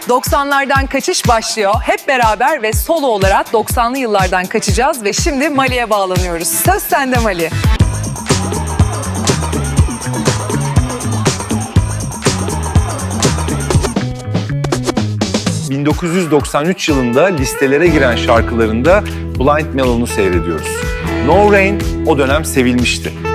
90'lardan kaçış başlıyor. Hep beraber ve solo olarak 90'lı yıllardan kaçacağız ve şimdi Mali'ye bağlanıyoruz. Söz sende Mali. ...1993 yılında listelere giren şarkılarında Blind Melon'u seyrediyoruz. No Rain o dönem sevilmişti.